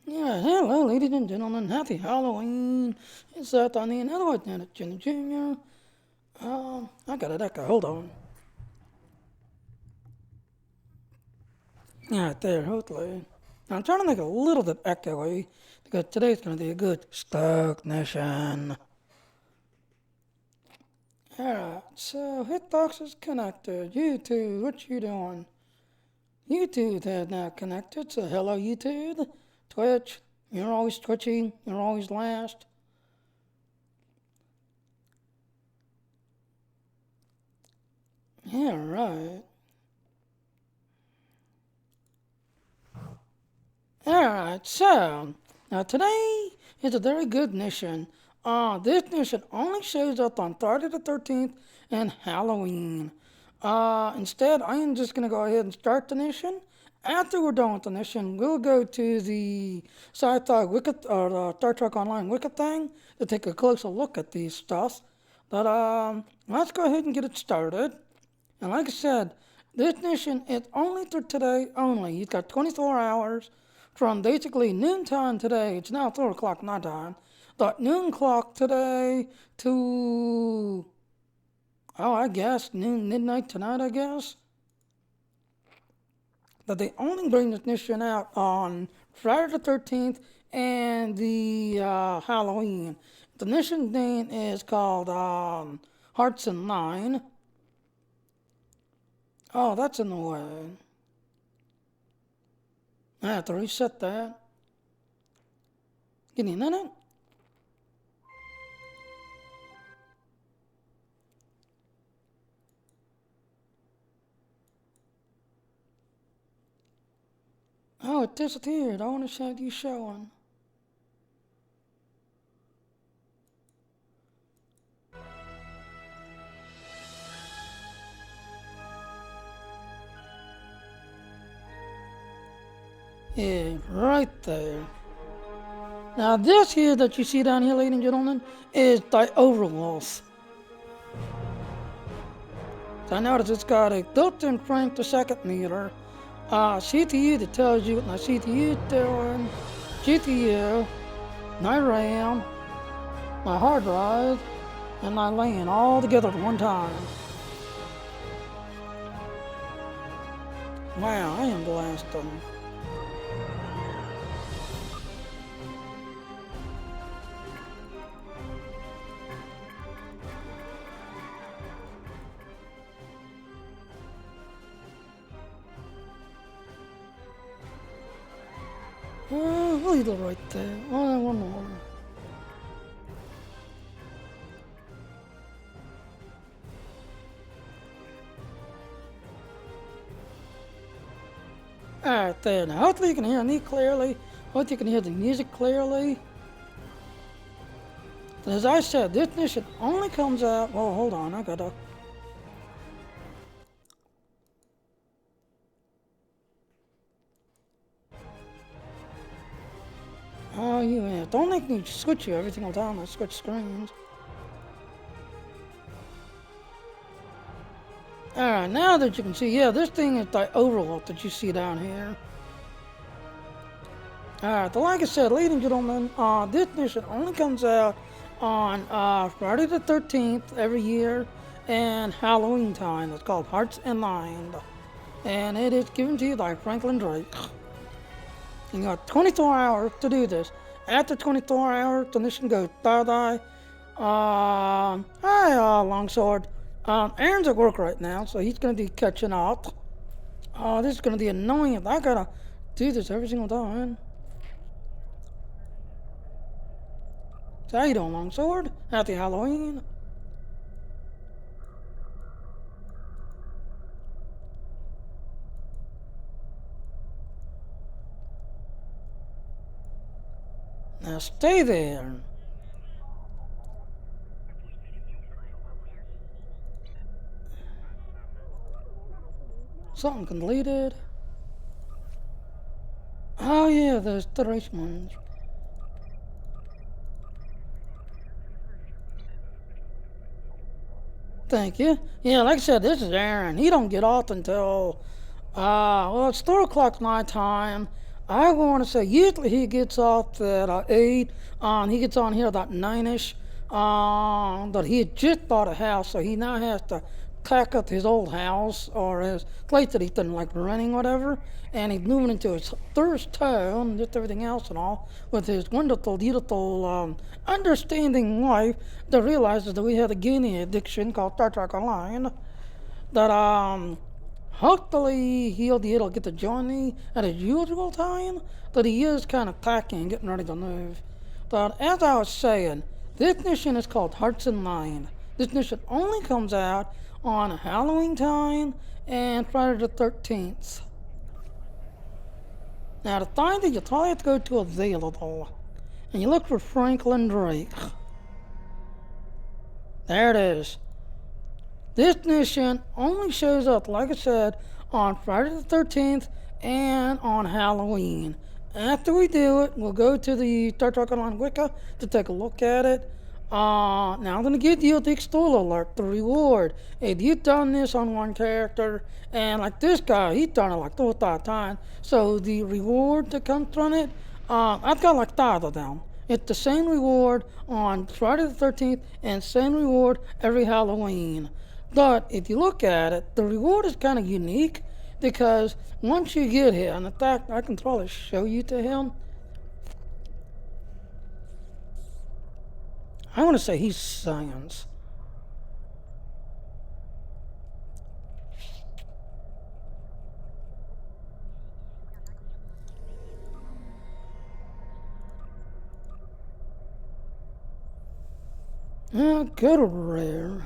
Yeah, hello, ladies and gentlemen. Happy Halloween. It's on the another one, Jenny Jr. I got an echo. Hold on. Yeah, right there, hopefully. Now, I'm trying to make it a little bit echoey because today's going to be a good Stoke Nation. Alright, so Hitbox is connected. YouTube, what you doing? YouTube is now connected, so hello, YouTube. Twitch, you're always twitching, you're always last. Yeah, right. Alright, so now today is a very good mission. This mission only shows up on Friday the 13th and Halloween. Instead, I am just going to go ahead and start the mission. After we're done with the mission, we'll go to the sci-fi Wicked or the Star Trek Online Wicked thing to take a closer look at these stuff. But let's go ahead and get it started. And like I said, this mission is only for today only. You've got 24 hours from basically noontime today. It's now 4 o'clock my time. But noon clock today to, I guess, midnight tonight, I guess. But they only bring this mission out on Friday the 13th and the Halloween. The mission name is called Hearts and Line. Oh, that's in the way. I have to reset that. Give me a minute. Oh, it disappeared. I want to show you showing. Yeah, right there. Now this here that you see down here, ladies and gentlemen, is the overwolf. So I notice it's got a built-in frame per second meter, CPU that tells you what my CPU is doing, GPU, my RAM, my hard drive, and my LAN all together at one time. Wow, I am blasting. We'll leave it right there. One more. Alright there. Now hopefully you can hear me clearly. Hopefully you can hear the music clearly. As I said, this mission only comes out. Well, hold on. I gotta. Oh, yeah. Don't make me switch you every single time I switch screens. Alright, now that you can see, yeah, this thing is the overlook that you see down here. Alright, so like I said, ladies and gentlemen, this mission only comes out on Friday the 13th every year and Halloween time. It's called Hearts and Mind. And it is given to you by Franklin Drake. And you got 24 hours to do this. After 24 hours, the mission goes bye-bye. Hi, Longsword. Aaron's at work right now, so he's going to be catching up. This is going to be annoying. I gotta do this every single time. So how you doing, Longsword? Happy Halloween. Now stay there. Something completed. Oh yeah, there's the race ones. Thank you. Yeah, like I said, this is Aaron. He don't get off until, well, it's 4 o'clock my time. I want to say usually he gets off at 8. He gets on here about 9ish. But he had just bought a house, so he now has to pack up his old house or his place that he's been like renting, whatever. And he's moving into his third town, and just everything else and all, with his wonderful, beautiful, understanding wife that realizes that we had a gaming addiction called Star Trek Online. That hopefully he'll be able to get to join me at his usual time, but he is kind of packing and getting ready to move. But as I was saying, this mission is called Hearts and Mind. This mission only comes out on Halloween time and Friday the 13th. Now to find it, you probably have to go to Available, and you look for Franklin Drake. There it is. This mission only shows up, like I said, on Friday the 13th and on Halloween. After we do it, we'll go to the Star Trek Online Wiki to take a look at it. Now I'm going to give you the extol alert, the reward. If you've done this on one character, and like this guy, he's done it like 4 times, so the reward that comes from it, I've got like 5 of them. It's the same reward on Friday the 13th and same reward every Halloween. But if you look at it, the reward is kind of unique because once you get here, and in fact, I can probably show you to him. I want to say he's science. Go to rare.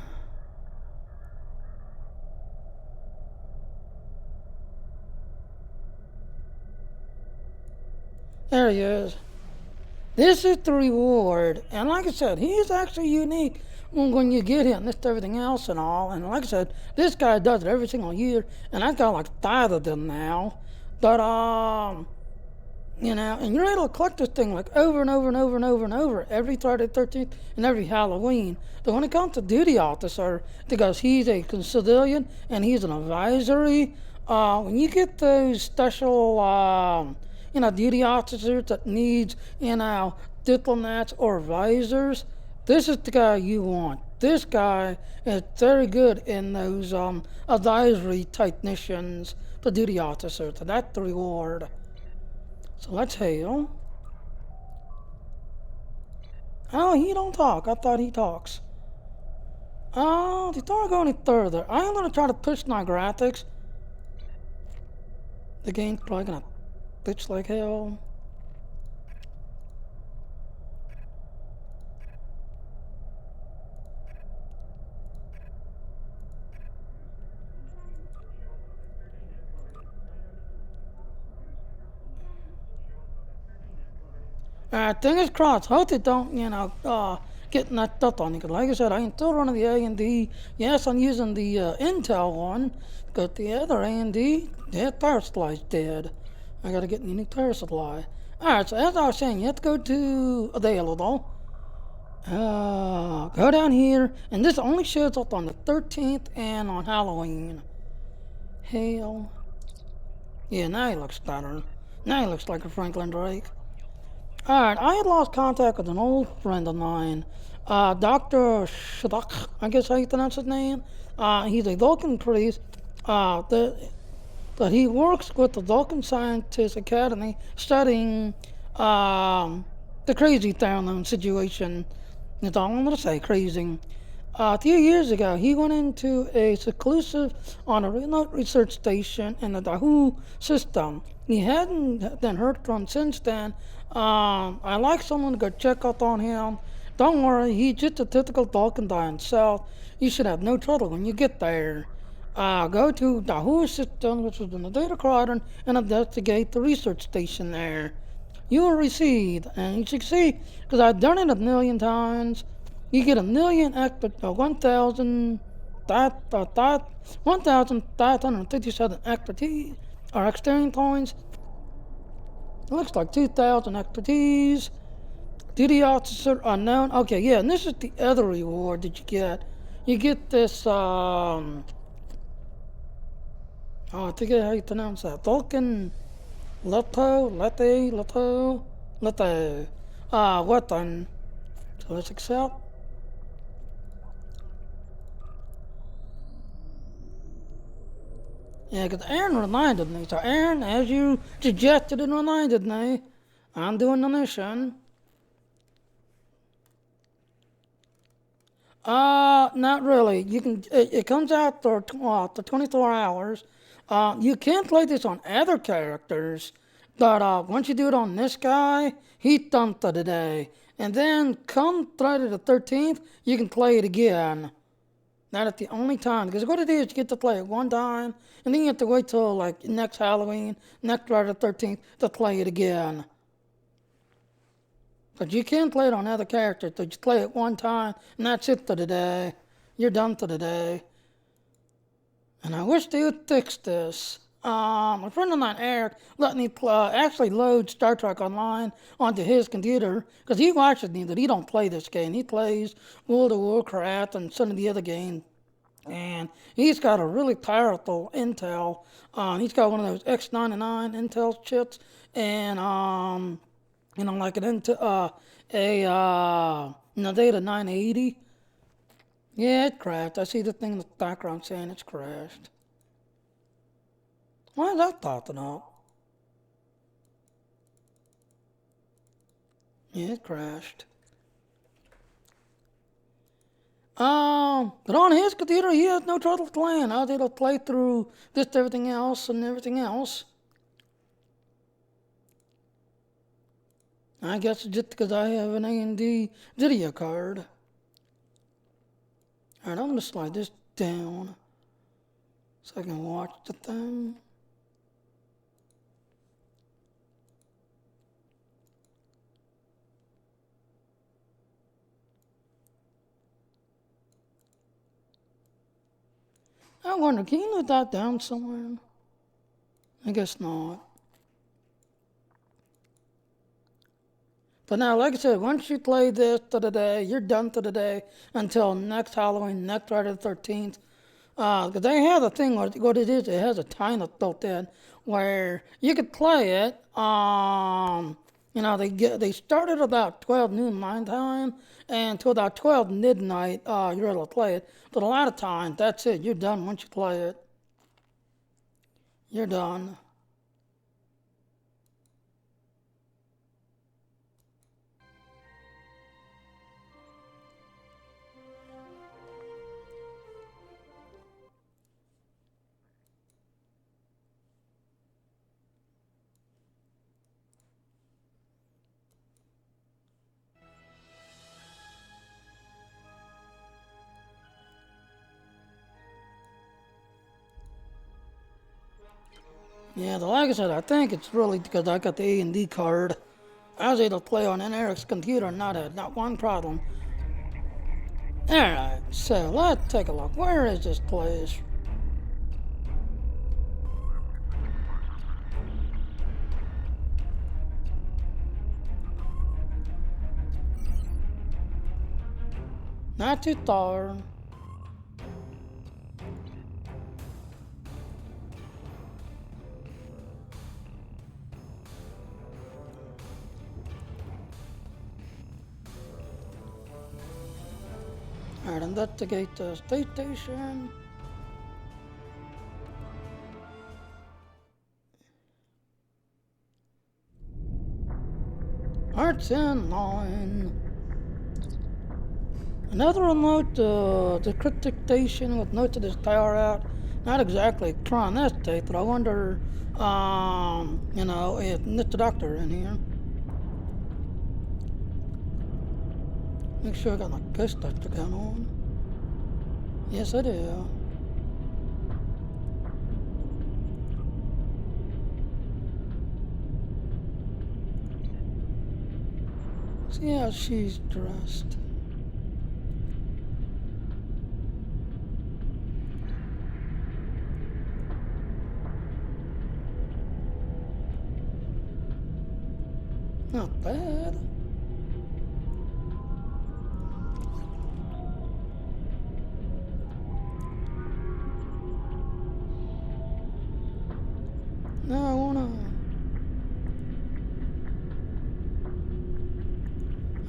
There he is. This is the reward. And like I said, he is actually unique when you get him, this everything else and all. And like I said, this guy does it every single year. And I've got like 5 of them now. But, and you're able to collect this thing like over and over and over and over and over every Friday, 13th, and every Halloween. But when it comes to duty officer, because he's a civilian and he's an advisory, when you get those special, duty officers that needs, diplomats or advisors, this is the guy you want. This guy is very good in those advisory type missions for duty officers, so that's the reward. So let's hail. Oh, he don't talk. I thought he talks. Before I go any further, I'm going to try to push my graphics. The game's probably going to pitch like hell. Fingers crossed. Hope it don't, get knocked up on you. Because like I said, I am still running the A&D. Yes, I'm using the Intel one. But the other A&D, that power supply's dead. I gotta get a new power supply. Alright, so as I was saying, you have to go to Available. Go down here. And this only shows up on the 13th and on Halloween. Hail. Yeah, now he looks better. Now he looks like a Franklin Drake. Alright, I had lost contact with an old friend of mine, Dr. Sibak, I guess how you pronounce his name. He's a Vulcan priest that he works with the Vulcan Scientist Academy studying the crazy download situation. That's all I'm going to say, crazy. A few years ago, he went into a seclusive on a remote research station in the Dahoo system. He hadn't been heard from since then. I like someone to go check up on him. Don't worry, he's just a typical Vulcan by himself. You should have no trouble when you get there. Go to Dahoo system, which is in the data quadrant, and investigate the research station there. You will receive, and you should see, because I've done it a million times, you get 1,557 expertise or experience points. It looks like 2,000 expertise. Duty officer unknown. Okay, yeah, and this is the other reward that you get. You get this, I forget how you pronounce that. Vulcan Letto. Weapon. So let's accept. Yeah, because Aaron reminded me. So Aaron, as you suggested and reminded me, I'm doing the mission. Not really. You can. It comes out for 24 hours. You can play this on other characters, but once you do it on this guy, he's done for the day. And then come Friday the 13th, you can play it again. That is the only time. Because what it is, you get to play it one time, and then you have to wait till like next Halloween, next Friday the 13th to play it again. But you can play it on other characters. So just play it one time, and that's it for the day. You're done for the day. And I wish they would fix this. A friend of mine, Eric, let me actually load Star Trek Online onto his computer because he watches me, but he don't play this game. He plays World of Warcraft and some of the other games. And he's got a really powerful Intel. He's got one of those X99 Intel chips, and like an Intel, Data 980. Yeah, it crashed. I see the thing in the background saying it's crashed. Why is that popping up? Yeah, it crashed. But on his computer, he has no trouble playing. I was able to play through just everything else and everything else. I guess it's just because I have an AMD video card. Alright, I'm going to slide this down so I can watch the thing. I wonder, can you note that down somewhere? I guess not. But now, like I said, once you play this for the day, you're done for the day until next Halloween, next Friday the 13th. Because they have a thing, what it is, it has a timer built in where you could play it. They start at about 12 noon my time, and until about 12 midnight, you're able to play it. But a lot of times, that's it. You're done once you play it. You're done. Yeah, like I said, I think it's really because I got the A&D card. I was able to play on Eric's computer and not one problem. Alright, so let's take a look. Where is this place? Not too far. Alright, investigate the state station. Arts in line. Another remote, the cryptic station with notes of this tower out. Not exactly trying that state, but I wonder, if Mr. Doctor in here. Make sure I got my ghost detector gun on. Yes, I do. See how she's dressed. Not bad. Now I wanna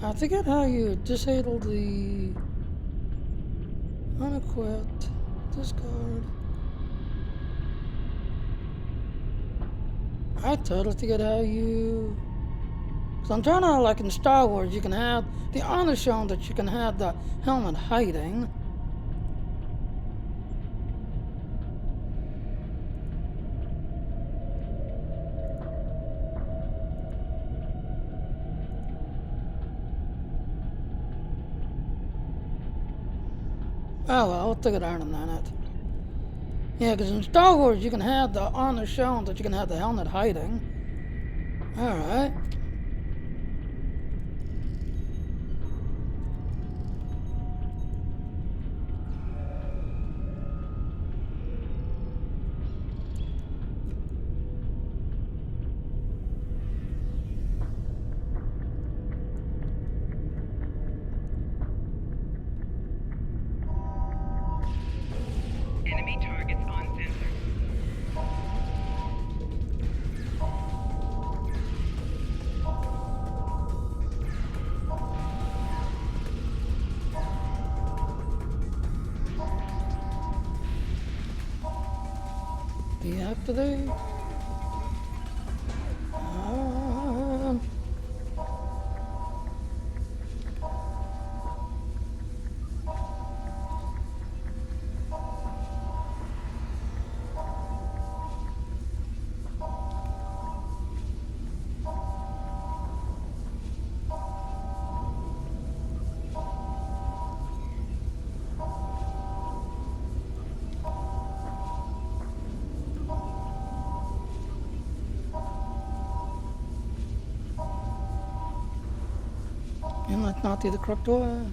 I forget how you disable the unequipped discard. I totally forget how you. Cause I'm trying to, like in Star Wars, you can have the honor shown that you can have the helmet hiding. Oh well, I'll take it out in a minute. Yeah, because in Star Wars you can have the honor shown that you can have the helmet hiding. Alright. Enemy targets on sensor. Deactivate. And let's not do the correct way.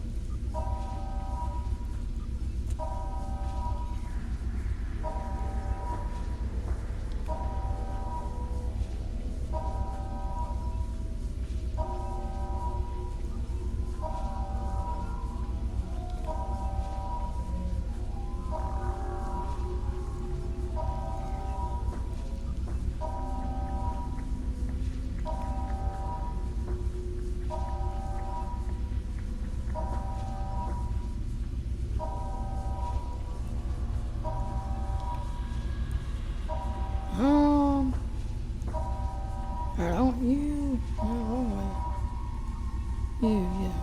I don't you. No, wrong way. You, yeah.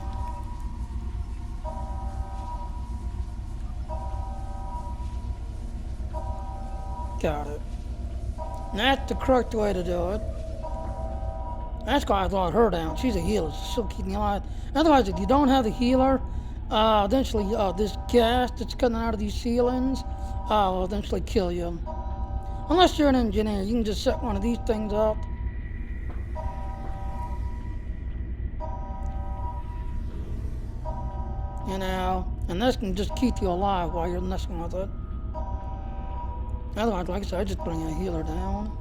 Got it. And that's the correct way to do it. That's why I brought her down. She's a healer. She's still keeping you alive. Otherwise, if you don't have the healer, eventually this gas that's coming out of these ceilings will eventually kill you. Unless you're an engineer, you can just set one of these things up. You know, and this can just keep you alive while you're messing with it. Otherwise, like I said, I just bring a healer down.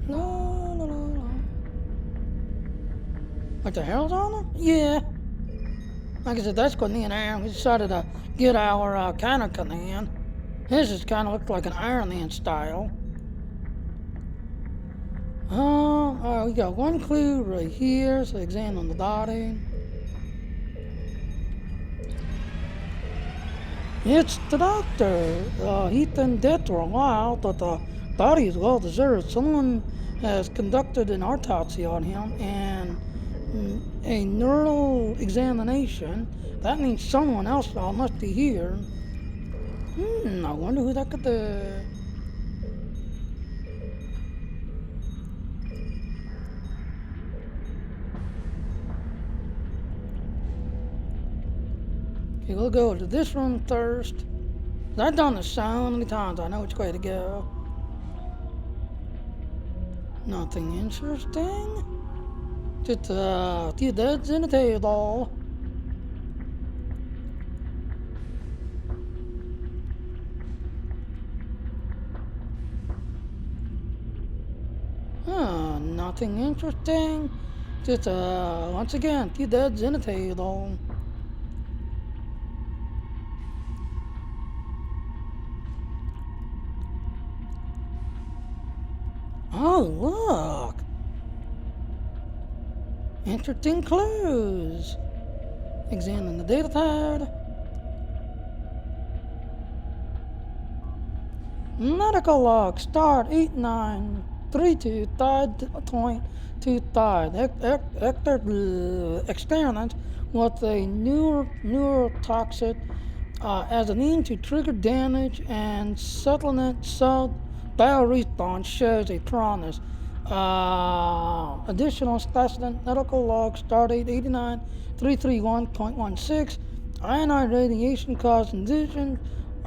La, la, la, la. Like the hell's on them? Yeah. Like I said, that's what me and Aaron, we decided to get our counter command. His just kind of looked like an Iron Man style. Alright, we got one clue right here, so examine the body. It's the doctor. He's been dead for a while, but the body is well deserved. Someone has conducted an autopsy on him and a neural examination. That means someone else must be here. I wonder who that could be. Okay, we'll go to this room first. I've done this so many times, I know which way to go. Nothing interesting. Just few deads in a table. Nothing interesting. Just once again, few deads in a table. Oh, look! Interesting clues. Examine the data pad. Medical log. Start 8932. Died. Experiment with a neurotoxic as a means to trigger damage and settlement cell bioresponse shows a promise. Additional specimen medical log stardate 89331.16. Ionized radiation caused incision.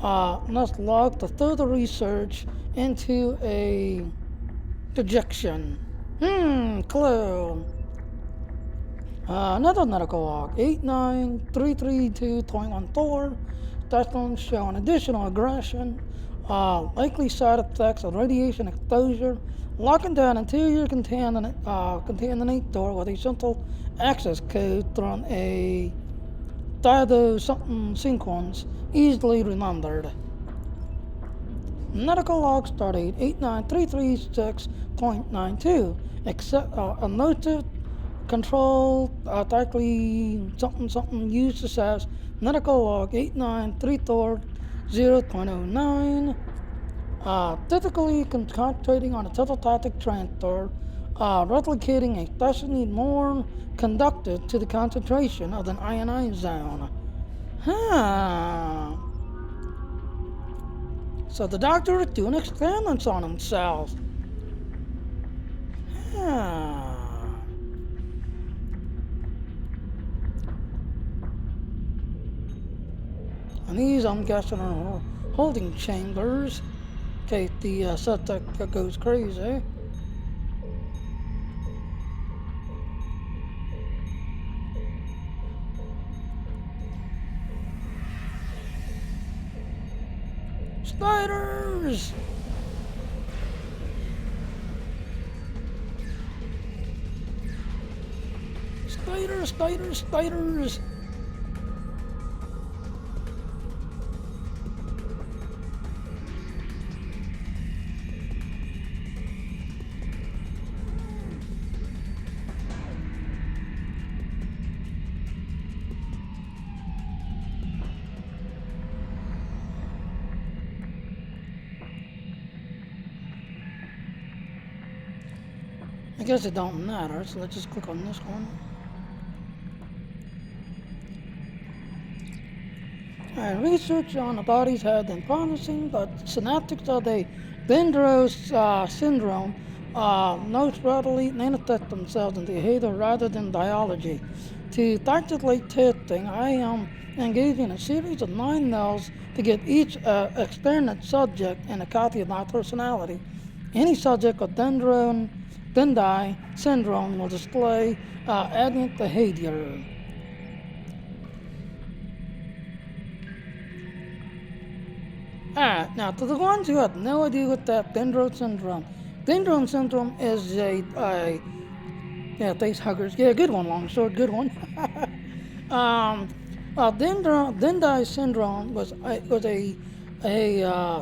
Must log the further research into a projection. Clue. Another medical log, 89332.14, specimens showing additional aggression, likely side effects of radiation exposure, locking down interior contaminator with a central access code from a diodo something sequence, easily remembered. Medical log stardate 89336.92, except a noted control likely something used to assess medical log 89330.09, typically concentrating on a telepathic transfer, replicating a specially norm conducted to the concentration of an ionized zone. Huh. So the doctor is doing experiments on himself. Huh. And these, I'm guessing, are holding chambers in case the subject goes crazy. Spiders! Spiders, spiders, spiders! I guess it don't matter, so let's just click on this one. Alright, research on the bodies have been promising, but synaptics of the Bendros syndrome most readily manifest themselves in behavior rather than biology. To tactically testing, I am engaging in a series of 9 mills to get each experiment subject and a copy of my personality. Any subject with Bendai syndrome will display aberrant behavior. Alright, now to the ones who have no idea what that Bendro syndrome. Bendro syndrome is face huggers. Yeah, good one, Longsword, good one. Bendai syndrome was a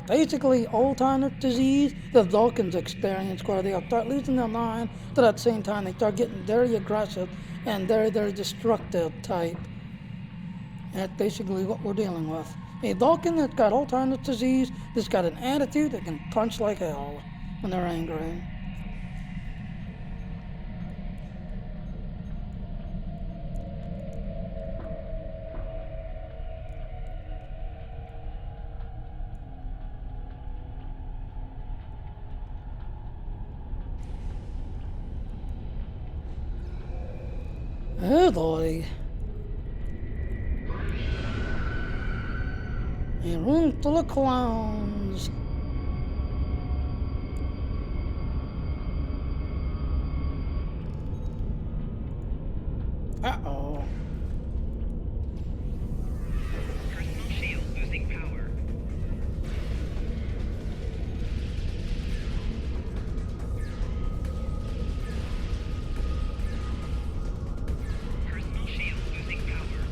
basically Alzheimer's disease that Vulcans experience, where they start losing their mind, but at the same time they start getting very aggressive and very destructive type. That's basically what we're dealing with. A Vulcan that's got Alzheimer's disease, that's got an attitude that can punch like hell when they're angry. Oh boy. A room full of clowns. Uh-oh. Personal shield losing power. Personal shield losing power.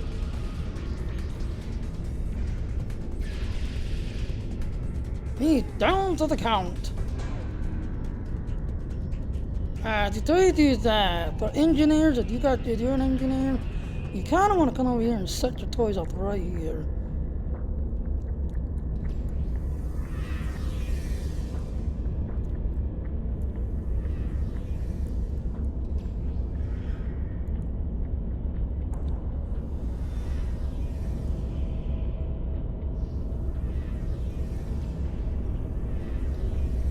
He's down to the count. To tell you that the engineers, if you're an engineer, you kind of want to come over here and set your toys up right here.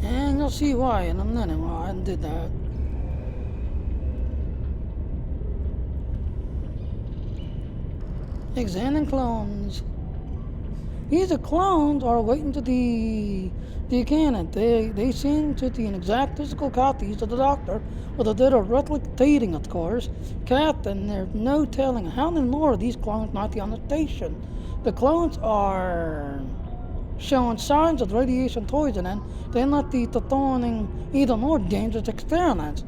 And you'll see why in a minute why I did that. Examine clones. These are clones are waiting to the canon. They seem to the exact physical copies of the Doctor, although they're replicating, of course. Captain, there's no telling how many more of these clones might be on the station. The clones are showing signs of radiation poisoning. They're not the thorning even more dangerous experiments.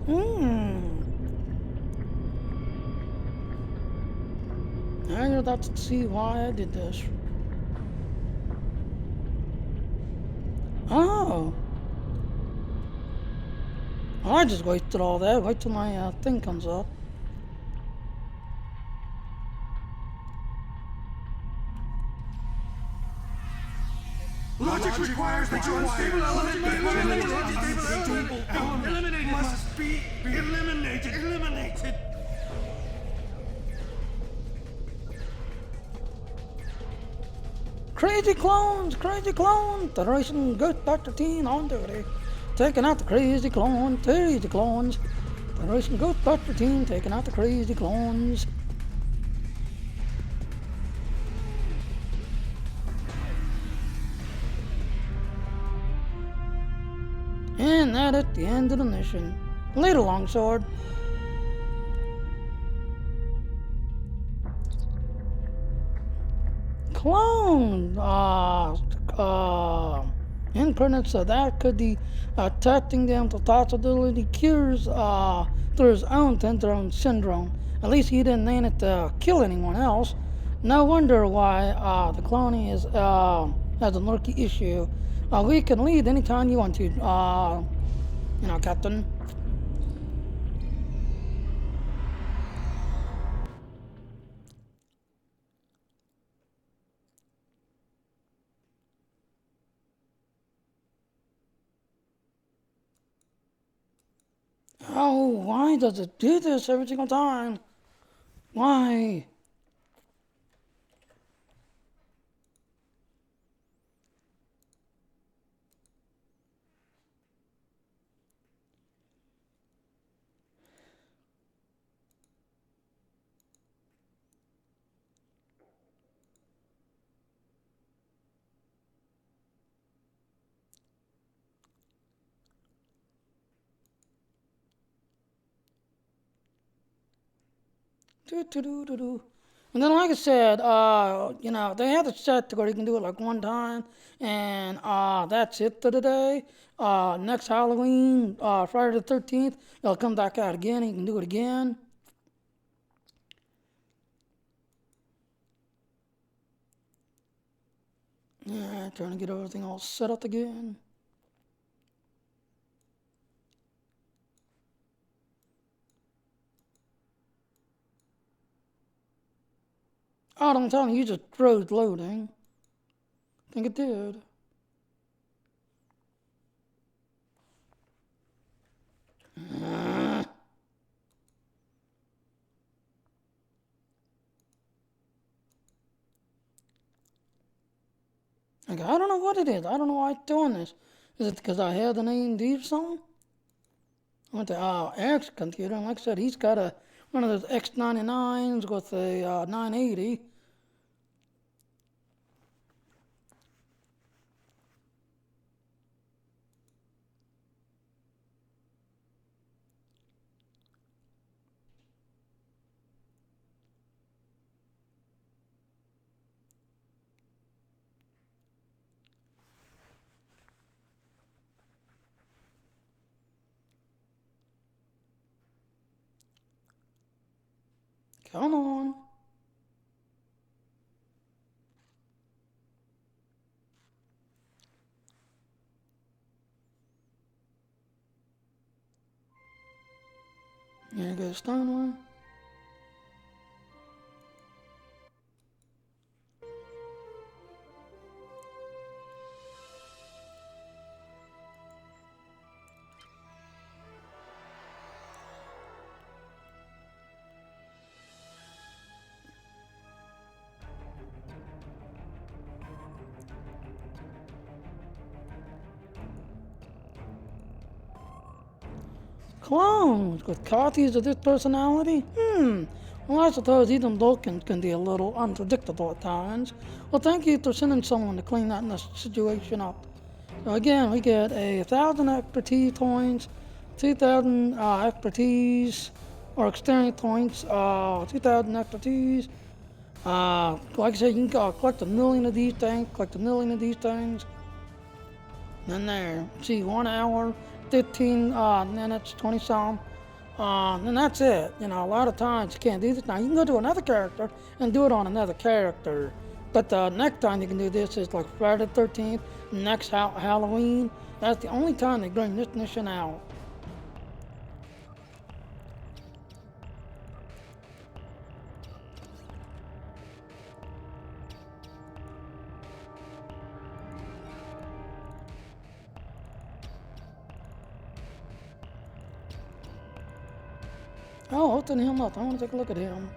Now you're about to see why I did this. Oh. I just wasted all that. Wait till my thing comes up. Logic requires that your unstable element must be eliminated. Crazy clones! Crazy clones! Federation Ghost Doctor team on duty. Taking out the crazy clones. Crazy clones. Federation Ghost Doctor team taking out the crazy clones. And that is the end of the mission. Later, Longsword. Clone! Incarnates of that could be attaching them to possibility cures through his own syndrome. At least he didn't name it to kill anyone else. No wonder why the cloning is has a murky issue. We can leave anytime you want to, Captain. Oh, why does it do this every single time? Why? Do. And then, like I said, they have it set to where you can do it like one time, and that's it for today. Next Halloween, Friday the 13th, it'll come back out again, and you can do it again. Yeah, trying to get everything all set up again. Oh, don't tell me you just froze loading. I think it did. Okay, I don't know what it is. I don't know why it's doing this. Is it because I have the name D or something? I went to Eric's computer, and like I said, he's got one of those X99s with a 980. Come on. There goes Stonewall. Clones with copies of this personality? Well, I suppose even Vulcans can be a little unpredictable at times. Well, thank you for sending someone to clean that situation up. So again, we get 1,000 expertise points, 2,000 expertise or experience points, 2,000 expertise. Like I said, you can collect 1,000,000 of these things, collect 1,000,000 of these things. And there, see, 1 hour, 15 minutes, 20 some. And that's it. You know, a lot of times you can't do this. Now, you can go to another character and do it on another character. But the next time you can do this is like Friday the 13th, next Halloween. That's the only time they bring this mission out. Oh, open him up. I want to take a look at him.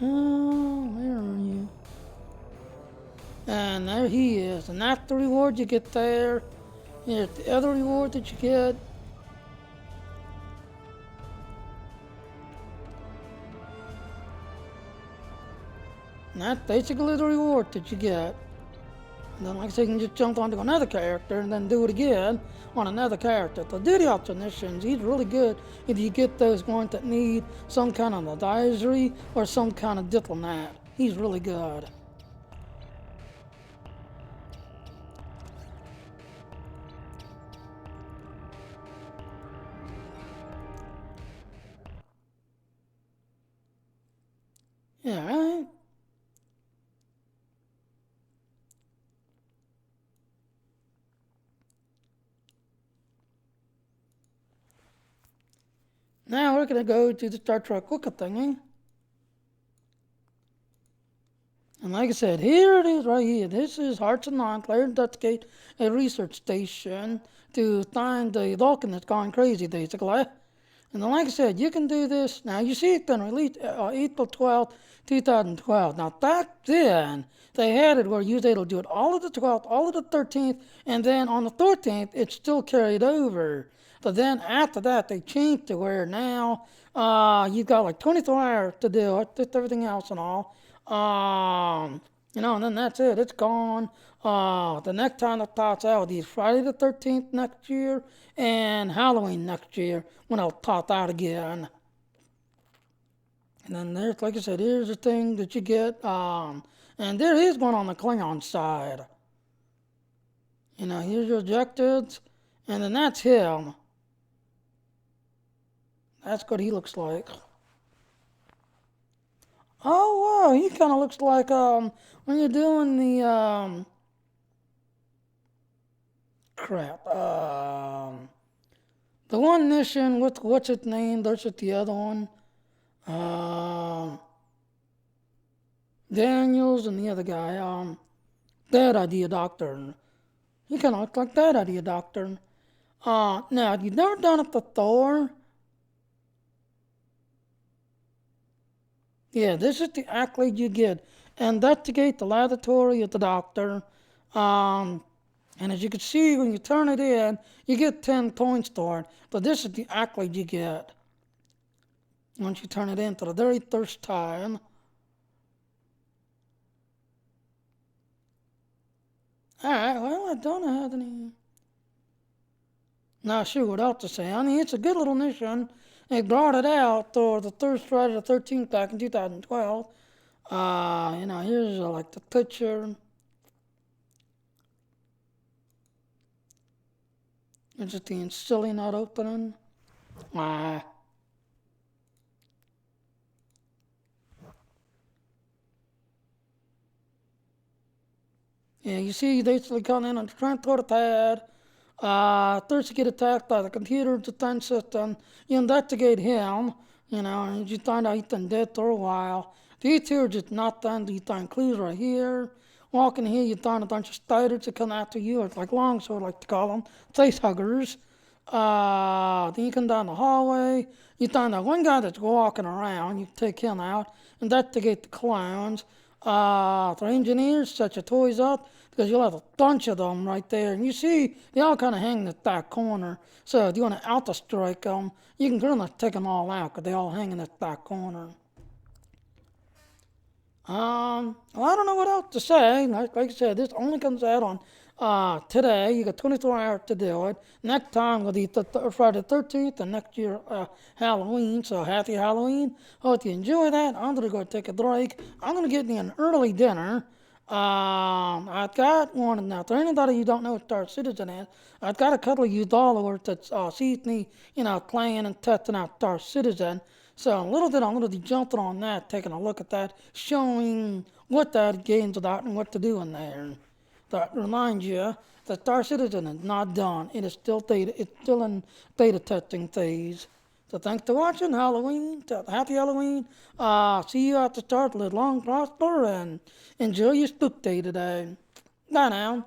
Oh, where are you? And there he is. And that's the reward you get there. Here's the other reward that you get. And that's basically the reward that you get. And then, like I said, you can just jump onto another character and then do it again on another character. The duty officer missions, he's really good if you get those ones that need some kind of advisory or some kind of diplomat. He's really good. Yeah, right? Now we're gonna go to the Star Trek Wicca thingy. And like I said, here it is right here. This is Hearts and Minds, Lair Investigate, a research station to find the Vulcan that's gone crazy, basically. And then, like I said, you can do this. Now, you see it's been released April 12th, 2012. Now, back then, they had it where you was able to do it all of the 12th, all of the 13th, and then on the 14th, it's still carried over. But then after that, they changed to where now you've got like 24 hours to do it, just everything else and all. You know, and then that's it. It's gone. The next time it pops out is Friday the 13th next year and Halloween next year when it'll pop out again. And then there's, like I said, here's the thing that you get. And there is one on the Klingon side. You know, here's your objectives. And then that's him. That's what he looks like. Oh, wow, he kind of looks like when you're doing the crap. The one mission with what's its name? There's the other one. Daniels and the other guy. That idea doctor. He kind of looks like that idea doctor. Now you've never done it for Thor. Yeah, this is the accolade you get. Investigate the laboratory of the doctor. And as you can see, when you turn it in, you get 10 points for it. But this is the accolade you get once you turn it in for the very first time. Alright, well, I don't have any. Not sure what else to say. I mean, it's a good little mission. They brought it out for the first Friday the 13th back in 2012. Here's like the picture. It's just the silly not opening. Ah. Yeah, you see, they basically come in and trying to throw the pad. First you get attacked by the computer defense system. You investigate him, and you find out he's been dead for a while. These two are just not done. You find clues right here. Walking here, you find a bunch of spiders that come after you. It's like longsword, like to call them, face huggers. Then you come down the hallway. You find that one guy that's walking around. You take him out. Investigate the clowns. For engineers, set your toys up because you'll have a bunch of them right there. And you see, they all kind of hang in the back corner. So if you want to auto strike them, you can kind of take them all out because they all hang in the back corner. Well, I don't know what else to say. Like I said, this only comes out on today. You got 24 hours to do it. Next time will be Friday the 13th, and next year Halloween. So happy Halloween. Hope you enjoy that. I'm gonna go take a break. I'm gonna get me an early dinner. I've got one now. For anybody who don't know what Star Citizen is, I've got a couple of you followers that sees me, playing and testing out Star Citizen. So a little bit, I'm going to be jumping on that, taking a look at that, showing what that game's about and what to do in there. That reminds you that Star Citizen is not done. It is still beta. It's still in beta testing phase. So thanks for watching. Happy Halloween. See you at the start. Live long, prosper, and enjoy your spook day today. Bye now.